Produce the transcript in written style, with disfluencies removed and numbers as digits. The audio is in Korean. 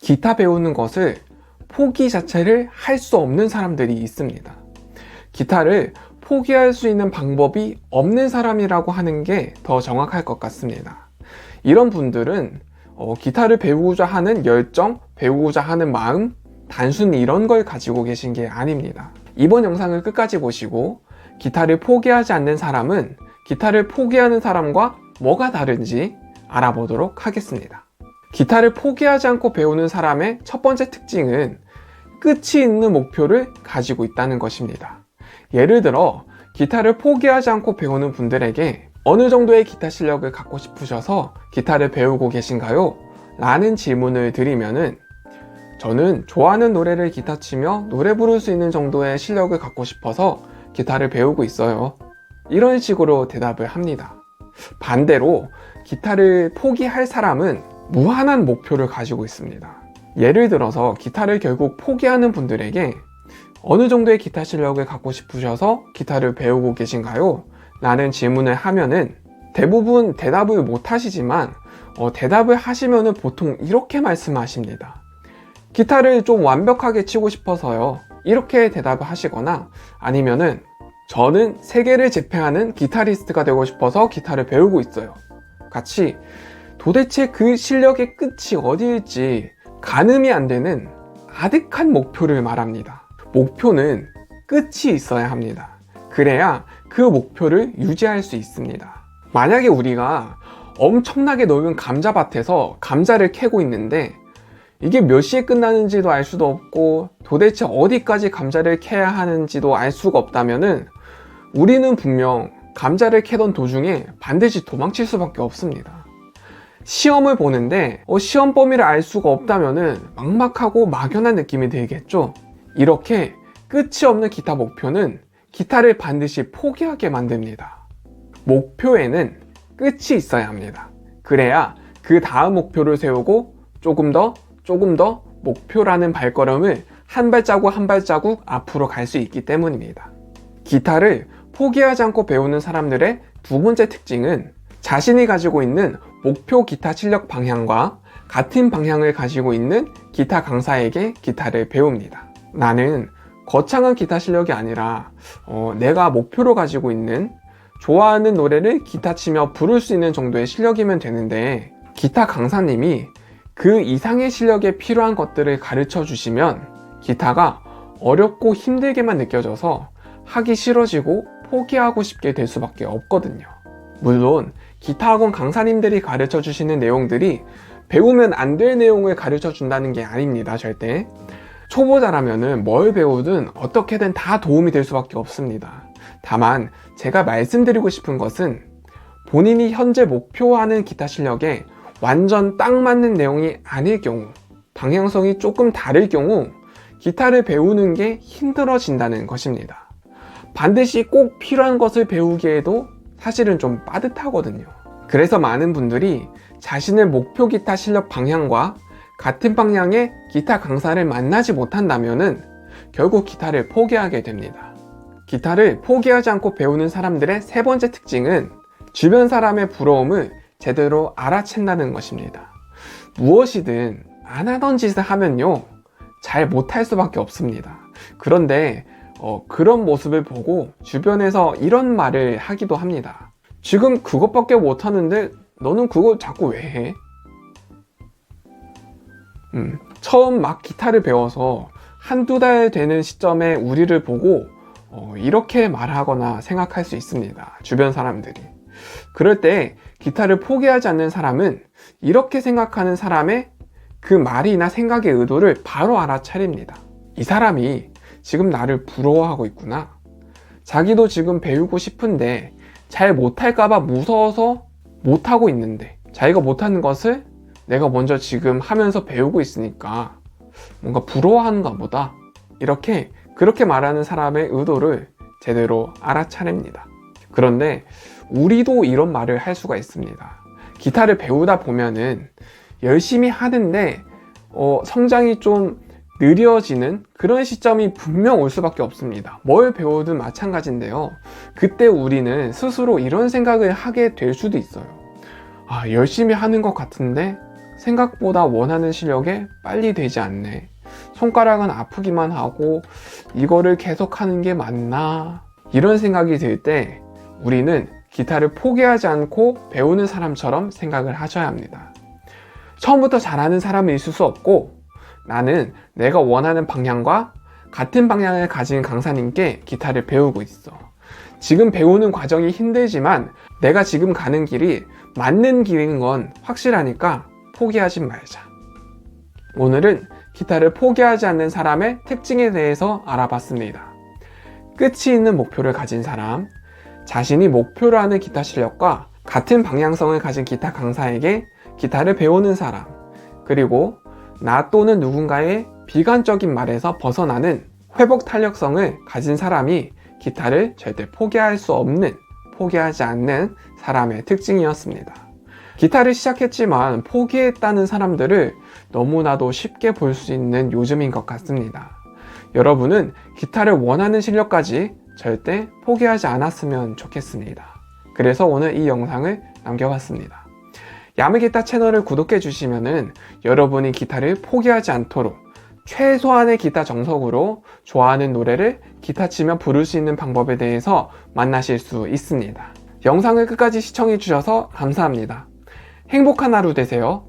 기타 배우는 것을 포기 자체를 할 수 없는 사람들이 있습니다. 기타를 포기할 수 있는 방법이 없는 사람이라고 하는 게 더 정확할 것 같습니다. 이런 분들은 기타를 배우고자 하는 열정, 배우고자 하는 마음, 단순히 이런 걸 가지고 계신 게 아닙니다. 이번 영상을 끝까지 보시고 기타를 포기하지 않는 사람은 기타를 포기하는 사람과 뭐가 다른지 알아보도록 하겠습니다. 기타를 포기하지 않고 배우는 사람의 첫 번째 특징은 끝이 있는 목표를 가지고 있다는 것입니다. 예를 들어 기타를 포기하지 않고 배우는 분들에게 어느 정도의 기타 실력을 갖고 싶으셔서 기타를 배우고 계신가요? 라는 질문을 드리면은 저는 좋아하는 노래를 기타 치며 노래 부를 수 있는 정도의 실력을 갖고 싶어서 기타를 배우고 있어요. 이런 식으로 대답을 합니다. 반대로 기타를 포기할 사람은 무한한 목표를 가지고 있습니다. 예를 들어서 기타를 결국 포기하는 분들에게 어느 정도의 기타 실력을 갖고 싶으셔서 기타를 배우고 계신가요? 라는 질문을 하면은 대부분 대답을 못 하시지만 대답을 하시면은 보통 이렇게 말씀하십니다. 기타를 좀 완벽하게 치고 싶어서요. 이렇게 대답을 하시거나 아니면은 저는 세계를 제패하는 기타리스트가 되고 싶어서 기타를 배우고 있어요. 같이 도대체 그 실력의 끝이 어디일지 가늠이 안 되는 아득한 목표를 말합니다. 목표는 끝이 있어야 합니다. 그래야 그 목표를 유지할 수 있습니다. 만약에 우리가 엄청나게 넓은 감자밭에서 감자를 캐고 있는데 이게 몇 시에 끝나는지도 알 수도 없고 도대체 어디까지 감자를 캐야 하는지도 알 수가 없다면은 우리는 분명 감자를 캐던 도중에 반드시 도망칠 수밖에 없습니다. 시험을 보는데 시험 범위를 알 수가 없다면은 막막하고 막연한 느낌이 들겠죠. 이렇게 끝이 없는 기타 목표는 기타를 반드시 포기하게 만듭니다. 목표에는 끝이 있어야 합니다. 그래야 그 다음 목표를 세우고 조금 더 목표라는 발걸음을 한 발자국 한 발자국 앞으로 갈 수 있기 때문입니다. 기타를 포기하지 않고 배우는 사람들의 두 번째 특징은 자신이 가지고 있는 목표 기타 실력 방향과 같은 방향을 가지고 있는 기타 강사에게 기타를 배웁니다. 나는 거창한 기타 실력이 아니라 내가 목표로 가지고 있는 좋아하는 노래를 기타 치며 부를 수 있는 정도의 실력이면 되는데 기타 강사님이 그 이상의 실력에 필요한 것들을 가르쳐 주시면 기타가 어렵고 힘들게만 느껴져서 하기 싫어지고 포기하고 싶게 될 수밖에 없거든요. 물론 기타 학원 강사님들이 가르쳐 주시는 내용들이 배우면 안 될 내용을 가르쳐 준다는 게 아닙니다. 절대. 초보자라면은 뭘 배우든 어떻게든 다 도움이 될 수밖에 없습니다. 다만 제가 말씀드리고 싶은 것은 본인이 현재 목표하는 기타 실력에 완전 딱 맞는 내용이 아닐 경우, 방향성이 조금 다를 경우 기타를 배우는 게 힘들어진다는 것입니다. 반드시 꼭 필요한 것을 배우기에도 사실은 좀 빠듯하거든요. 그래서 많은 분들이 자신의 목표 기타 실력 방향과 같은 방향의 기타 강사를 만나지 못한다면은 결국 기타를 포기하게 됩니다. 기타를 포기하지 않고 배우는 사람들의 세 번째 특징은 주변 사람의 부러움을 제대로 알아챈다는 것입니다. 무엇이든 안 하던 짓을 하면요 잘 못할 수밖에 없습니다. 그런데 그런 모습을 보고 주변에서 이런 말을 하기도 합니다. 지금 그것밖에 못하는데 너는 그거 자꾸 왜 해? 처음 막 기타를 배워서 한두 달 되는 시점에 우리를 보고 이렇게 말하거나 생각할 수 있습니다. 주변 사람들이. 그럴 때 기타를 포기하지 않는 사람은 이렇게 생각하는 사람의 그 말이나 생각의 의도를 바로 알아차립니다. 이 사람이 지금 나를 부러워하고 있구나. 자기도 지금 배우고 싶은데 잘 못할까봐 무서워서 못하고 있는데 자기가 못하는 것을 내가 먼저 지금 하면서 배우고 있으니까 뭔가 부러워하는가 보다. 그렇게 말하는 사람의 의도를 제대로 알아차립니다. 그런데 우리도 이런 말을 할 수가 있습니다. 기타를 배우다 보면은 열심히 하는데 성장이 좀 느려지는 그런 시점이 분명 올 수밖에 없습니다. 뭘 배우든 마찬가지인데요. 그때 우리는 스스로 이런 생각을 하게 될 수도 있어요. 열심히 하는 것 같은데 생각보다 원하는 실력에 빨리 되지 않네. 손가락은 아프기만 하고 이거를 계속 하는 게 맞나? 이런 생각이 들 때 우리는 기타를 포기하지 않고 배우는 사람처럼 생각을 하셔야 합니다. 처음부터 잘하는 사람은 있을 수 없고 나는 내가 원하는 방향과 같은 방향을 가진 강사님께 기타를 배우고 있어. 지금 배우는 과정이 힘들지만 내가 지금 가는 길이 맞는 길인 건 확실하니까 포기하지 말자. 오늘은 기타를 포기하지 않는 사람의 특징에 대해서 알아봤습니다. 끝이 있는 목표를 가진 사람, 자신이 목표로 하는 기타 실력과 같은 방향성을 가진 기타 강사에게 기타를 배우는 사람, 그리고 나 또는 누군가의 비관적인 말에서 벗어나는 회복 탄력성을 가진 사람이 기타를 절대 포기할 수 없는, 포기하지 않는 사람의 특징이었습니다. 기타를 시작했지만 포기했다는 사람들을 너무나도 쉽게 볼 수 있는 요즘인 것 같습니다. 여러분은 기타를 원하는 실력까지 절대 포기하지 않았으면 좋겠습니다. 그래서 오늘 이 영상을 남겨봤습니다. 야매기타 채널을 구독해 주시면은 여러분이 기타를 포기하지 않도록 최소한의 기타 정석으로 좋아하는 노래를 기타 치며 부를 수 있는 방법에 대해서 만나실 수 있습니다. 영상을 끝까지 시청해 주셔서 감사합니다. 행복한 하루 되세요.